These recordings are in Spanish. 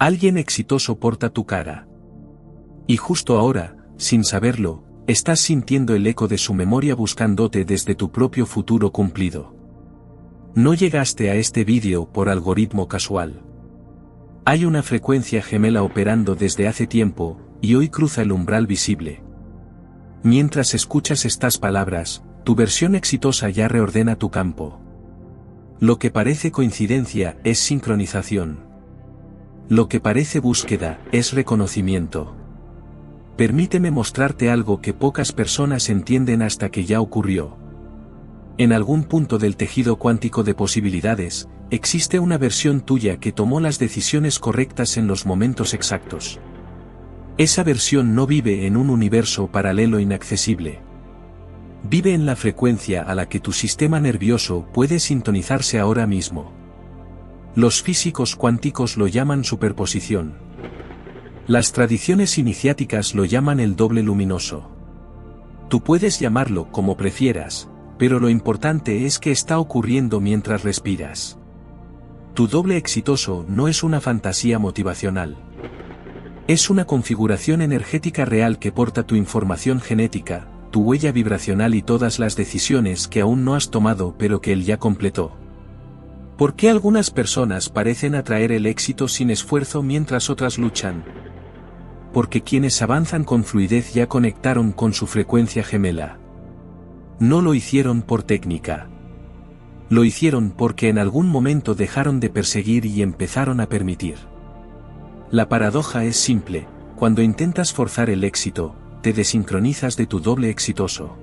Alguien exitoso porta tu cara. Y justo ahora, sin saberlo, estás sintiendo el eco de su memoria buscándote desde tu propio futuro cumplido. No llegaste a este vídeo por algoritmo casual. Hay una frecuencia gemela operando desde hace tiempo, y hoy cruza el umbral visible. Mientras escuchas estas palabras, tu versión exitosa ya reordena tu campo. Lo que parece coincidencia es sincronización. Lo que parece búsqueda es reconocimiento. Permíteme mostrarte algo que pocas personas entienden hasta que ya ocurrió. En algún punto del tejido cuántico de posibilidades, existe una versión tuya que tomó las decisiones correctas en los momentos exactos. Esa versión no vive en un universo paralelo inaccesible. Vive en la frecuencia a la que tu sistema nervioso puede sintonizarse ahora mismo. Los físicos cuánticos lo llaman superposición. Las tradiciones iniciáticas lo llaman el doble luminoso. Tú puedes llamarlo como prefieras, pero lo importante es que está ocurriendo mientras respiras. Tu doble exitoso no es una fantasía motivacional. Es una configuración energética real que porta tu información genética, tu huella vibracional y todas las decisiones que aún no has tomado pero que él ya completó. ¿Por qué algunas personas parecen atraer el éxito sin esfuerzo mientras otras luchan? Porque quienes avanzan con fluidez ya conectaron con su frecuencia gemela. No lo hicieron por técnica. Lo hicieron porque en algún momento dejaron de perseguir y empezaron a permitir. La paradoja es simple: cuando intentas forzar el éxito, te desincronizas de tu doble exitoso.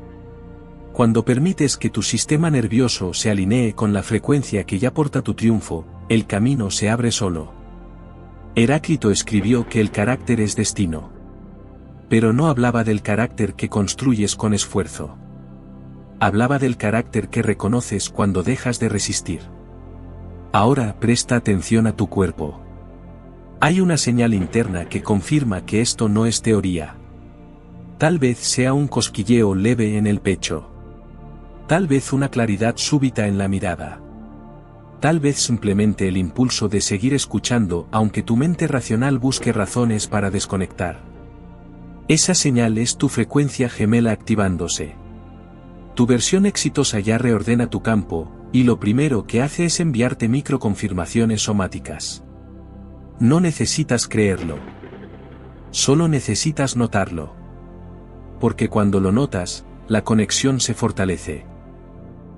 Cuando permites que tu sistema nervioso se alinee con la frecuencia que ya porta tu triunfo, el camino se abre solo. Heráclito escribió que el carácter es destino. Pero no hablaba del carácter que construyes con esfuerzo. Hablaba del carácter que reconoces cuando dejas de resistir. Ahora presta atención a tu cuerpo. Hay una señal interna que confirma que esto no es teoría. Tal vez sea un cosquilleo leve en el pecho. Tal vez una claridad súbita en la mirada. Tal vez simplemente el impulso de seguir escuchando aunque tu mente racional busque razones para desconectar. Esa señal es tu frecuencia gemela activándose. Tu versión exitosa ya reordena tu campo, y lo primero que hace es enviarte microconfirmaciones somáticas. No necesitas creerlo. Solo necesitas notarlo. Porque cuando lo notas, la conexión se fortalece.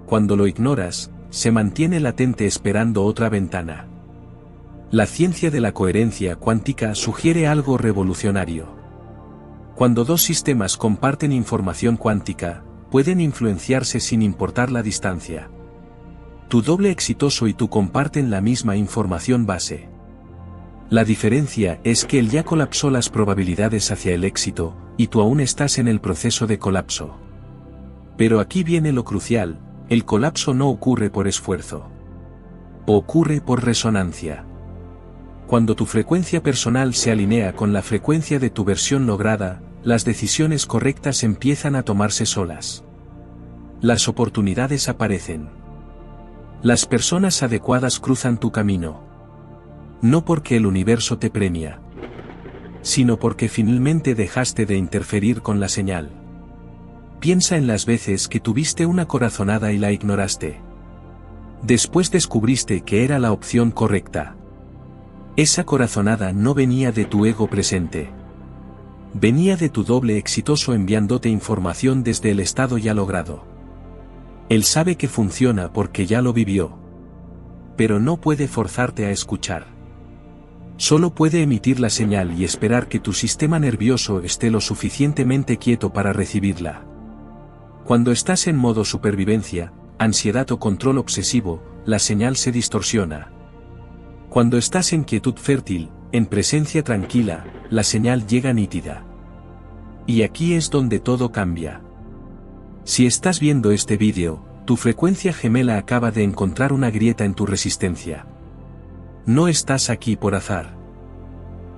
Cuando lo ignoras, se mantiene latente esperando otra ventana. La ciencia de la coherencia cuántica sugiere algo revolucionario. Cuando dos sistemas comparten información cuántica, pueden influenciarse sin importar la distancia. Tu doble exitoso y tú comparten la misma información base. La diferencia es que él ya colapsó las probabilidades hacia el éxito, y tú aún estás en el proceso de colapso. Pero aquí viene lo crucial: el colapso no ocurre por esfuerzo. Ocurre por resonancia. Cuando tu frecuencia personal se alinea con la frecuencia de tu versión lograda, las decisiones correctas empiezan a tomarse solas. Las oportunidades aparecen. Las personas adecuadas cruzan tu camino. No porque el universo te premia, sino porque finalmente dejaste de interferir con la señal. Piensa en las veces que tuviste una corazonada y la ignoraste. Después descubriste que era la opción correcta. Esa corazonada no venía de tu ego presente. Venía de tu doble exitoso enviándote información desde el estado ya logrado. Él sabe que funciona porque ya lo vivió. Pero no puede forzarte a escuchar. Solo puede emitir la señal y esperar que tu sistema nervioso esté lo suficientemente quieto para recibirla. Cuando estás en modo supervivencia, ansiedad o control obsesivo, la señal se distorsiona. Cuando estás en quietud fértil, en presencia tranquila, la señal llega nítida. Y aquí es donde todo cambia. Si estás viendo este vídeo, tu frecuencia gemela acaba de encontrar una grieta en tu resistencia. No estás aquí por azar.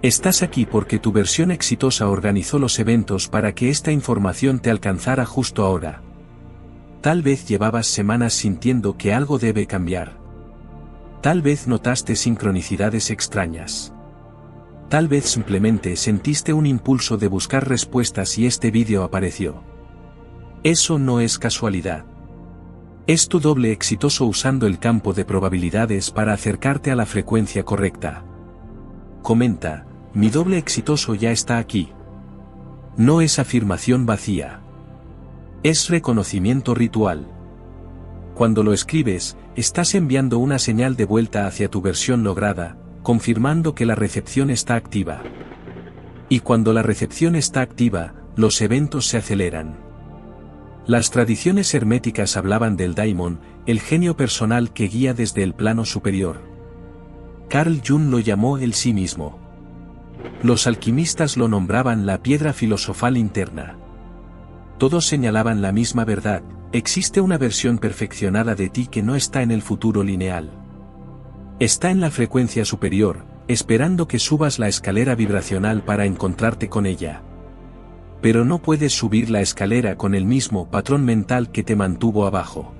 Estás aquí porque tu versión exitosa organizó los eventos para que esta información te alcanzara justo ahora. Tal vez llevabas semanas sintiendo que algo debe cambiar. Tal vez notaste sincronicidades extrañas. tal vez simplemente sentiste un impulso de buscar respuestas y este vídeo apareció. Eso no es casualidad. Es tu doble exitoso usando el campo de probabilidades para acercarte a la frecuencia correcta. Comenta, mi doble exitoso ya está aquí. No es afirmación vacía. Es reconocimiento ritual. Cuando lo escribes, estás enviando una señal de vuelta hacia tu versión lograda, confirmando que la recepción está activa. Y cuando la recepción está activa, los eventos se aceleran. Las tradiciones herméticas hablaban del daimon, el genio personal que guía desde el plano superior. Carl Jung lo llamó el sí mismo. Los alquimistas lo nombraban la piedra filosofal interna. Todos señalaban la misma verdad: existe una versión perfeccionada de ti que no está en el futuro lineal. Está en la frecuencia superior, esperando que subas la escalera vibracional para encontrarte con ella. Pero no puedes subir la escalera con el mismo patrón mental que te mantuvo abajo.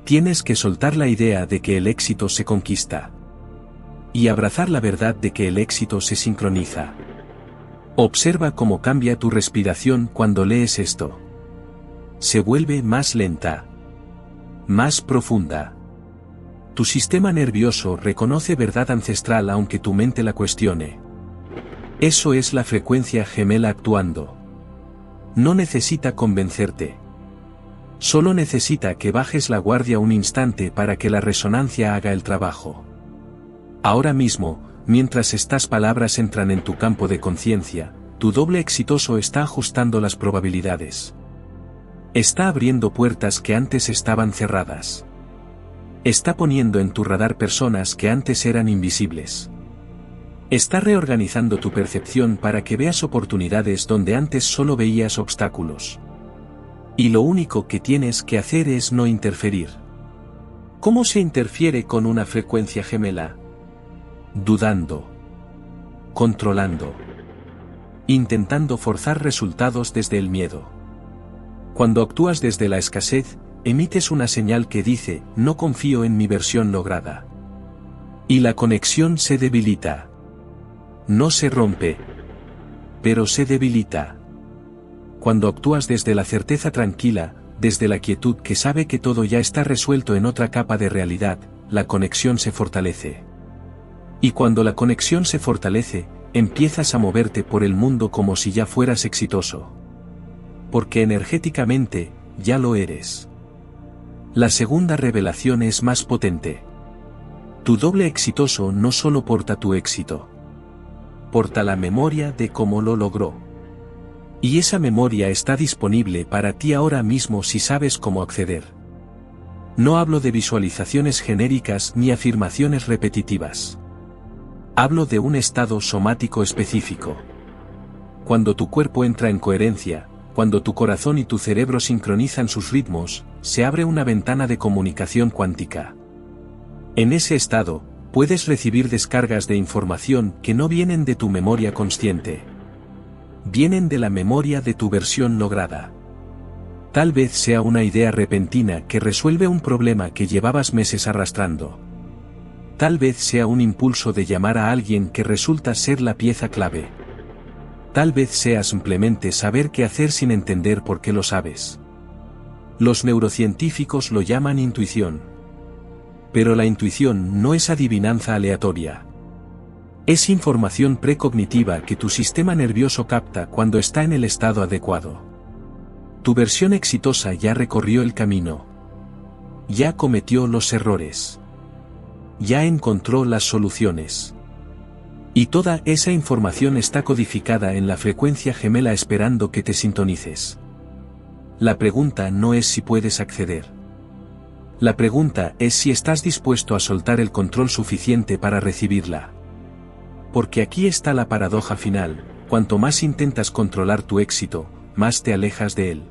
Tienes que soltar la idea de que el éxito se conquista. Y abrazar la verdad de que el éxito se sincroniza. Observa cómo cambia tu respiración cuando lees esto. Se vuelve más lenta. Más profunda. Tu sistema nervioso reconoce verdad ancestral aunque tu mente la cuestione. Eso es la frecuencia gemela actuando. No necesita convencerte. Solo necesita que bajes la guardia un instante para que la resonancia haga el trabajo. Ahora mismo, mientras estas palabras entran en tu campo de conciencia, tu doble exitoso está ajustando las probabilidades. Está abriendo puertas que antes estaban cerradas. Está poniendo en tu radar personas que antes eran invisibles. Está reorganizando tu percepción para que veas oportunidades donde antes solo veías obstáculos. Y lo único que tienes que hacer es no interferir. ¿Cómo se interfiere con una frecuencia gemela? Dudando. Controlando. Intentando forzar resultados desde el miedo. Cuando actúas desde la escasez, emites una señal que dice, no confío en mi versión lograda. Y la conexión se debilita. No se rompe. Pero se debilita. Cuando actúas desde la certeza tranquila, desde la quietud que sabe que todo ya está resuelto en otra capa de realidad, la conexión se fortalece. Y cuando la conexión se fortalece, empiezas a moverte por el mundo como si ya fueras exitoso. Porque energéticamente, ya lo eres. La segunda revelación es más potente. Tu doble exitoso no solo porta tu éxito. Porta la memoria de cómo lo logró. Y esa memoria está disponible para ti ahora mismo si sabes cómo acceder. No hablo de visualizaciones genéricas ni afirmaciones repetitivas. Hablo de un estado somático específico. Cuando tu cuerpo entra en coherencia, cuando tu corazón y tu cerebro sincronizan sus ritmos, se abre una ventana de comunicación cuántica. En ese estado, puedes recibir descargas de información que no vienen de tu memoria consciente. Vienen de la memoria de tu versión lograda. Tal vez sea una idea repentina que resuelve un problema que llevabas meses arrastrando. Tal vez sea un impulso de llamar a alguien que resulta ser la pieza clave. Tal vez sea simplemente saber qué hacer sin entender por qué lo sabes. Los neurocientíficos lo llaman intuición. Pero la intuición no es adivinanza aleatoria. Es información precognitiva que tu sistema nervioso capta cuando está en el estado adecuado. Tu versión exitosa ya recorrió el camino. Ya cometió los errores. Ya encontró las soluciones. Y toda esa información está codificada en la frecuencia gemela esperando que te sintonices. La pregunta no es si puedes acceder. La pregunta es si estás dispuesto a soltar el control suficiente para recibirla. Porque aquí está la paradoja final: cuanto más intentas controlar tu éxito, más te alejas de él.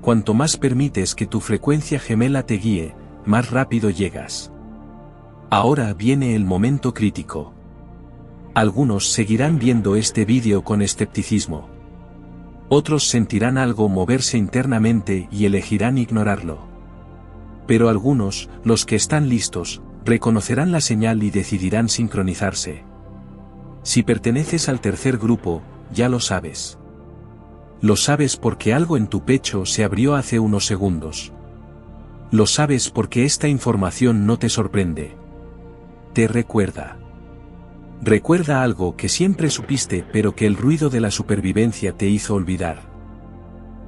Cuanto más permites que tu frecuencia gemela te guíe, más rápido llegas. Ahora viene el momento crítico. Algunos seguirán viendo este vídeo con escepticismo. Otros sentirán algo moverse internamente y elegirán ignorarlo. Pero algunos, los que están listos, reconocerán la señal y decidirán sincronizarse. Si perteneces al tercer grupo, ya lo sabes. Lo sabes porque algo en tu pecho se abrió hace unos segundos. Lo sabes porque esta información no te sorprende. Te recuerda. Recuerda algo que siempre supiste pero que el ruido de la supervivencia te hizo olvidar.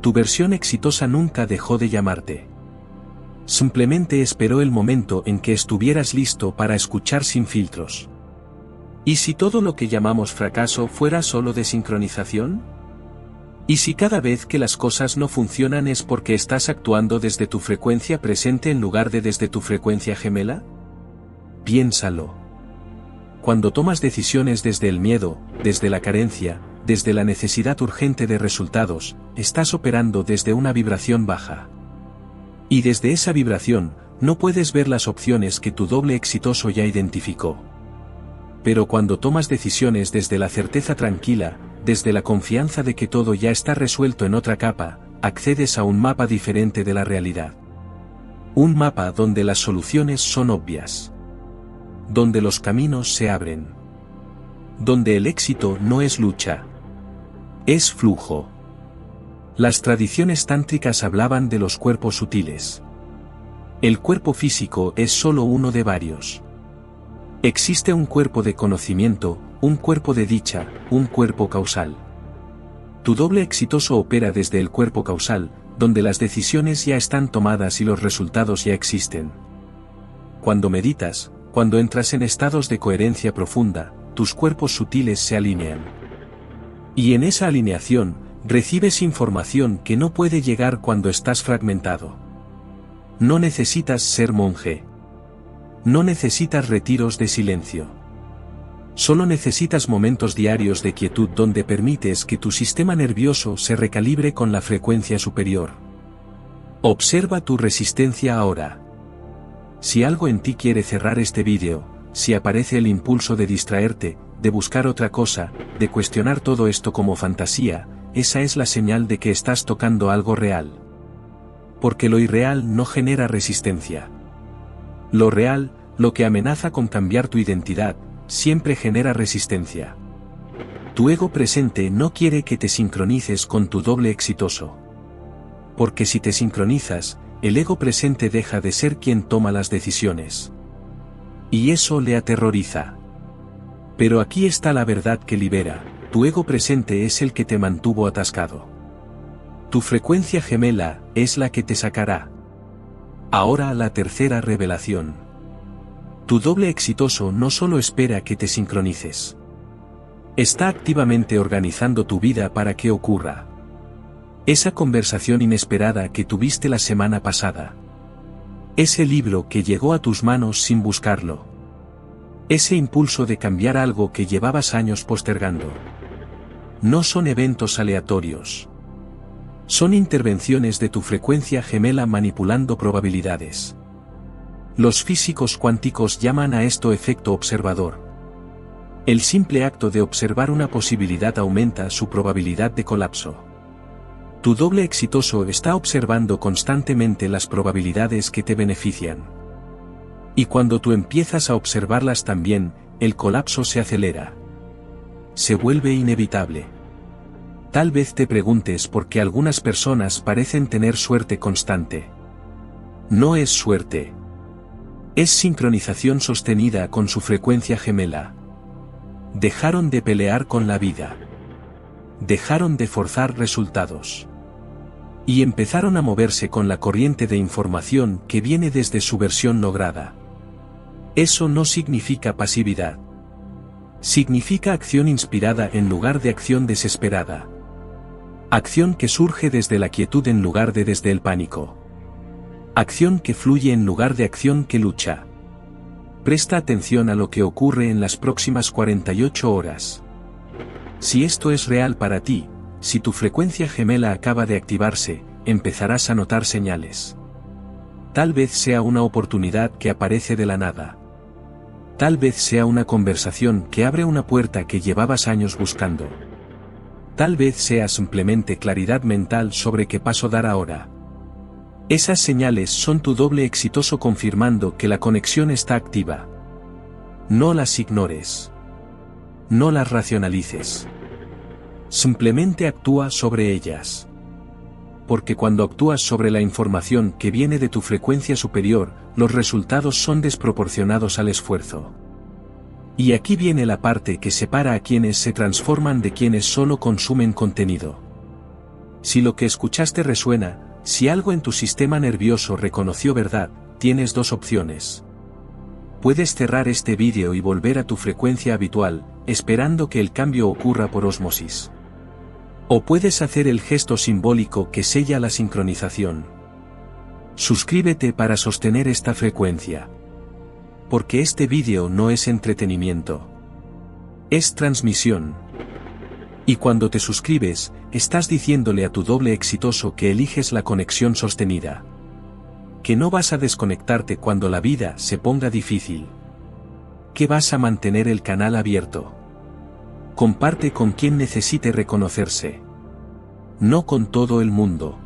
Tu versión exitosa nunca dejó de llamarte. Simplemente esperó el momento en que estuvieras listo para escuchar sin filtros. ¿Y si todo lo que llamamos fracaso fuera solo desincronización? ¿Y si cada vez que las cosas no funcionan es porque estás actuando desde tu frecuencia presente en lugar de desde tu frecuencia gemela? Piénsalo. Cuando tomas decisiones desde el miedo, desde la carencia, desde la necesidad urgente de resultados, estás operando desde una vibración baja. Y desde esa vibración, no puedes ver las opciones que tu doble exitoso ya identificó. Pero cuando tomas decisiones desde la certeza tranquila, desde la confianza de que todo ya está resuelto en otra capa, accedes a un mapa diferente de la realidad. Un mapa donde las soluciones son obvias. Donde los caminos se abren. Donde el éxito no es lucha. Es flujo. Las tradiciones tántricas hablaban de los cuerpos sutiles. El cuerpo físico es solo uno de varios. Existe un cuerpo de conocimiento, un cuerpo de dicha, un cuerpo causal. Tu doble exitoso opera desde el cuerpo causal, donde las decisiones ya están tomadas y los resultados ya existen. Cuando meditas, cuando entras en estados de coherencia profunda, tus cuerpos sutiles se alinean. Y en esa alineación, recibes información que no puede llegar cuando estás fragmentado. No necesitas ser monje. No necesitas retiros de silencio. Solo necesitas momentos diarios de quietud donde permites que tu sistema nervioso se recalibre con la frecuencia superior. Observa tu resistencia ahora. Si algo en ti quiere cerrar este vídeo, si aparece el impulso de distraerte, de buscar otra cosa, de cuestionar todo esto como fantasía, esa es la señal de que estás tocando algo real. Porque lo irreal no genera resistencia. Lo real, lo que amenaza con cambiar tu identidad, siempre genera resistencia. Tu ego presente no quiere que te sincronices con tu doble exitoso. Porque si te sincronizas, el ego presente deja de ser quien toma las decisiones. Y eso le aterroriza. Pero aquí está la verdad que libera, tu ego presente es el que te mantuvo atascado. Tu frecuencia gemela es la que te sacará. Ahora la tercera revelación. Tu doble exitoso no solo espera que te sincronices. Está activamente organizando tu vida para que ocurra. Esa conversación inesperada que tuviste la semana pasada. Ese libro que llegó a tus manos sin buscarlo. Ese impulso de cambiar algo que llevabas años postergando. No son eventos aleatorios. Son intervenciones de tu frecuencia gemela manipulando probabilidades. Los físicos cuánticos llaman a esto efecto observador. El simple acto de observar una posibilidad aumenta su probabilidad de colapso. Tu doble exitoso está observando constantemente las probabilidades que te benefician. Y cuando tú empiezas a observarlas también, el colapso se acelera. Se vuelve inevitable. Tal vez te preguntes por qué algunas personas parecen tener suerte constante. No es suerte. Es sincronización sostenida con su frecuencia gemela. Dejaron de pelear con la vida. Dejaron de forzar resultados. Y empezaron a moverse con la corriente de información que viene desde su versión lograda. Eso no significa pasividad. Significa acción inspirada en lugar de acción desesperada. Acción que surge desde la quietud en lugar de desde el pánico. Acción que fluye en lugar de acción que lucha. Presta atención a lo que ocurre en las próximas 48 horas. Si esto es real para ti, si tu frecuencia gemela acaba de activarse, empezarás a notar señales. Tal vez sea una oportunidad que aparece de la nada. Tal vez sea una conversación que abre una puerta que llevabas años buscando. Tal vez sea simplemente claridad mental sobre qué paso dar ahora. Esas señales son tu doble exitoso confirmando que la conexión está activa. No las ignores. No las racionalices. Simplemente actúa sobre ellas. Porque cuando actúas sobre la información que viene de tu frecuencia superior, los resultados son desproporcionados al esfuerzo. Y aquí viene la parte que separa a quienes se transforman de quienes solo consumen contenido. Si lo que escuchaste resuena, si algo en tu sistema nervioso reconoció verdad, tienes dos opciones. Puedes cerrar este vídeo y volver a tu frecuencia habitual, esperando que el cambio ocurra por ósmosis. O puedes hacer el gesto simbólico que sella la sincronización. Suscríbete para sostener esta frecuencia. Porque este vídeo no es entretenimiento. Es transmisión. Y cuando te suscribes, estás diciéndole a tu doble exitoso que eliges la conexión sostenida. Que no vas a desconectarte cuando la vida se ponga difícil. Que vas a mantener el canal abierto. Comparte con quien necesite reconocerse. No con todo el mundo.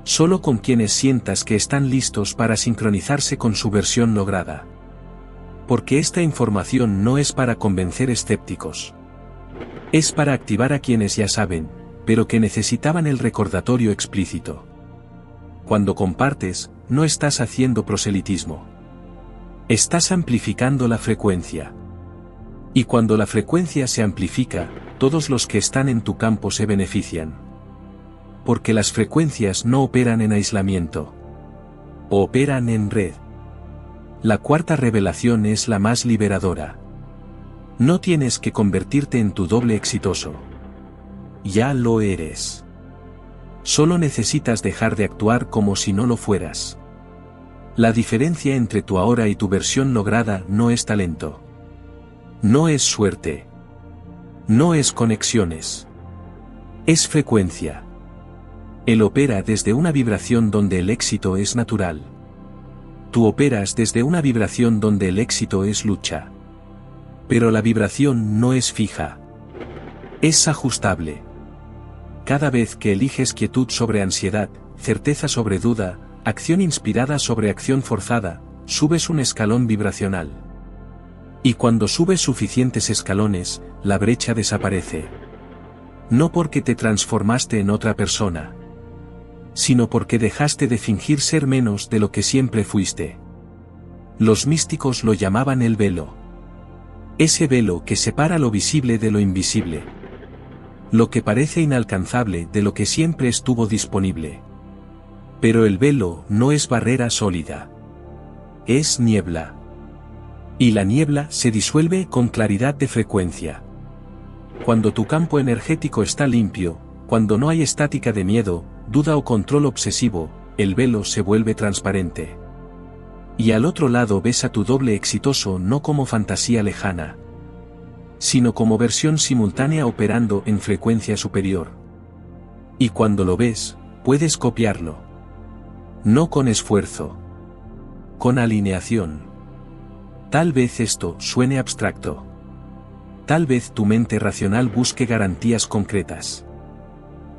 Solo con quienes sientas que están listos para sincronizarse con su versión lograda. Porque esta información no es para convencer escépticos. Es para activar a quienes ya saben, pero que necesitaban el recordatorio explícito. Cuando compartes, no estás haciendo proselitismo. Estás amplificando la frecuencia. Y cuando la frecuencia se amplifica, todos los que están en tu campo se benefician. Porque las frecuencias no operan en aislamiento. Operan en red. La cuarta revelación es la más liberadora. No tienes que convertirte en tu doble exitoso. Ya lo eres. Solo necesitas dejar de actuar como si no lo fueras. La diferencia entre tu ahora y tu versión lograda no es talento. No es suerte. No es conexiones. Es frecuencia. Él opera desde una vibración donde el éxito es natural. Tú operas desde una vibración donde el éxito es lucha. Pero la vibración no es fija. Es ajustable. Cada vez que eliges quietud sobre ansiedad, certeza sobre duda, acción inspirada sobre acción forzada, subes un escalón vibracional. Y cuando subes suficientes escalones, la brecha desaparece. No porque te transformaste en otra persona, sino porque dejaste de fingir ser menos de lo que siempre fuiste. Los místicos lo llamaban el velo. Ese velo que separa lo visible de lo invisible. Lo que parece inalcanzable de lo que siempre estuvo disponible. Pero el velo no es barrera sólida. Es niebla. Y la niebla se disuelve con claridad de frecuencia. Cuando tu campo energético está limpio, cuando no hay estática de miedo, duda o control obsesivo, el velo se vuelve transparente. Y al otro lado ves a tu doble exitoso no como fantasía lejana, sino como versión simultánea operando en frecuencia superior. Y cuando lo ves, puedes copiarlo. No con esfuerzo. Con alineación. Tal vez esto suene abstracto. Tal vez tu mente racional busque garantías concretas.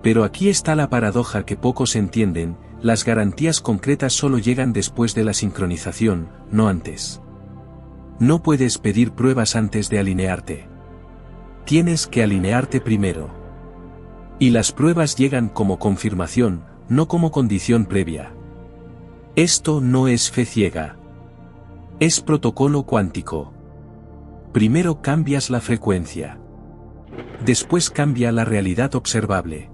Pero aquí está la paradoja que pocos entienden, las garantías concretas solo llegan después de la sincronización, no antes. No puedes pedir pruebas antes de alinearte. Tienes que alinearte primero. Y las pruebas llegan como confirmación, no como condición previa. Esto no es fe ciega. Es protocolo cuántico. Primero cambias la frecuencia. Después cambia la realidad observable.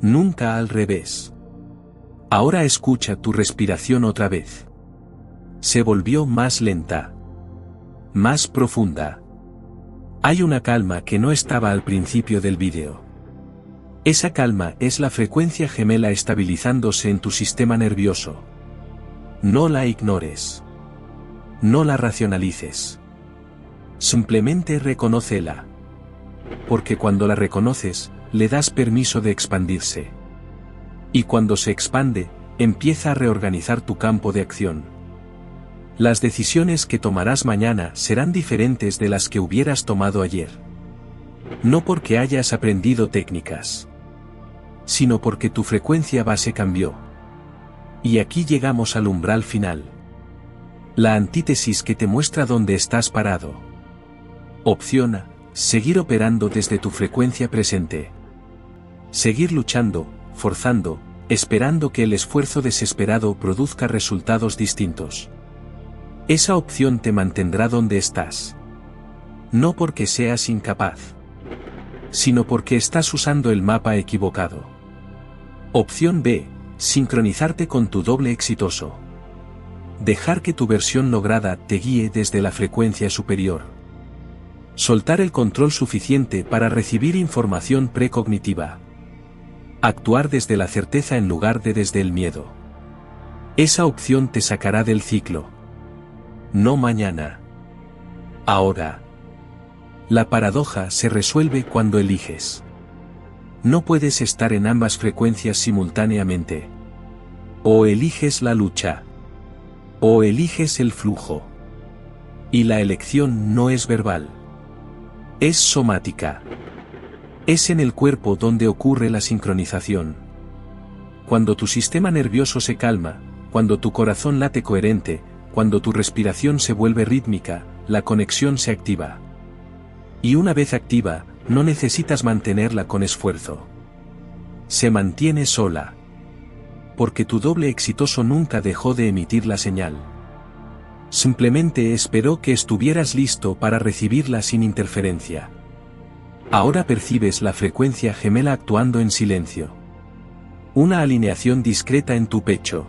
Nunca al revés. Ahora escucha tu respiración otra vez. Se volvió más lenta. Más profunda. Hay una calma que no estaba al principio del vídeo. Esa calma es la frecuencia gemela estabilizándose en tu sistema nervioso. No la ignores. No la racionalices. Simplemente reconócela. Porque cuando la reconoces, le das permiso de expandirse. Y cuando se expande, empieza a reorganizar tu campo de acción. Las decisiones que tomarás mañana serán diferentes de las que hubieras tomado ayer. No porque hayas aprendido técnicas, sino porque tu frecuencia base cambió. Y aquí llegamos al umbral final. La antítesis que te muestra dónde estás parado. Opciona, Seguir operando desde tu frecuencia presente. Seguir luchando, forzando, esperando que el esfuerzo desesperado produzca resultados distintos. Esa opción te mantendrá donde estás. No porque seas incapaz, sino porque estás usando el mapa equivocado. Opción B, sincronizarte con tu doble exitoso. Dejar que tu versión lograda te guíe desde la frecuencia superior. Soltar el control suficiente para recibir información precognitiva. Actuar desde la certeza en lugar de desde el miedo. Esa opción te sacará del ciclo. No mañana. Ahora. La paradoja se resuelve cuando eliges. No puedes estar en ambas frecuencias simultáneamente. O eliges la lucha. O eliges el flujo. Y la elección no es verbal. Es somática. Es en el cuerpo donde ocurre la sincronización. Cuando tu sistema nervioso se calma, cuando tu corazón late coherente, cuando tu respiración se vuelve rítmica, la conexión se activa. Y una vez activa, no necesitas mantenerla con esfuerzo. Se mantiene sola. Porque tu doble exitoso nunca dejó de emitir la señal. Simplemente esperó que estuvieras listo para recibirla sin interferencia. Ahora percibes la frecuencia gemela actuando en silencio. Una alineación discreta en tu pecho.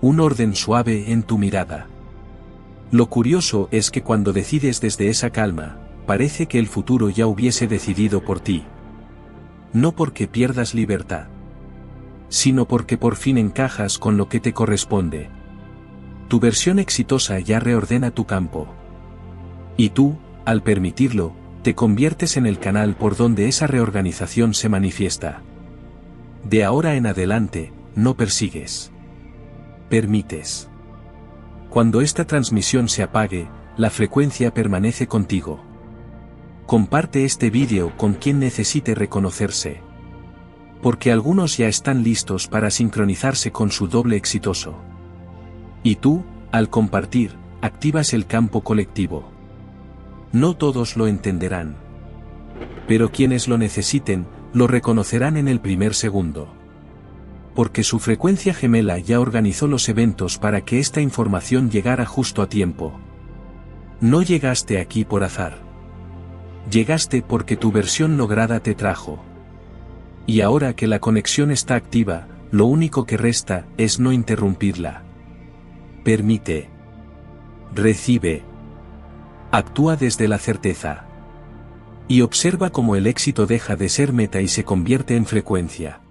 Un orden suave en tu mirada. Lo curioso es que cuando decides desde esa calma, parece que el futuro ya hubiese decidido por ti. No porque pierdas libertad, sino porque por fin encajas con lo que te corresponde. Tu versión exitosa ya reordena tu campo. Y tú, al permitirlo, te conviertes en el canal por donde esa reorganización se manifiesta. De ahora en adelante, no persigues. Permites. Cuando esta transmisión se apague, la frecuencia permanece contigo. Comparte este vídeo con quien necesite reconocerse. Porque algunos ya están listos para sincronizarse con su doble exitoso. Y tú, al compartir, activas el campo colectivo. No todos lo entenderán. Pero quienes lo necesiten, lo reconocerán en el primer segundo. Porque su frecuencia gemela ya organizó los eventos para que esta información llegara justo a tiempo. No llegaste aquí por azar. Llegaste porque tu versión lograda te trajo. Y ahora que la conexión está activa, lo único que resta es no interrumpirla. Permite. Recibe. Actúa desde la certeza. Y observa cómo el éxito deja de ser meta y se convierte en frecuencia.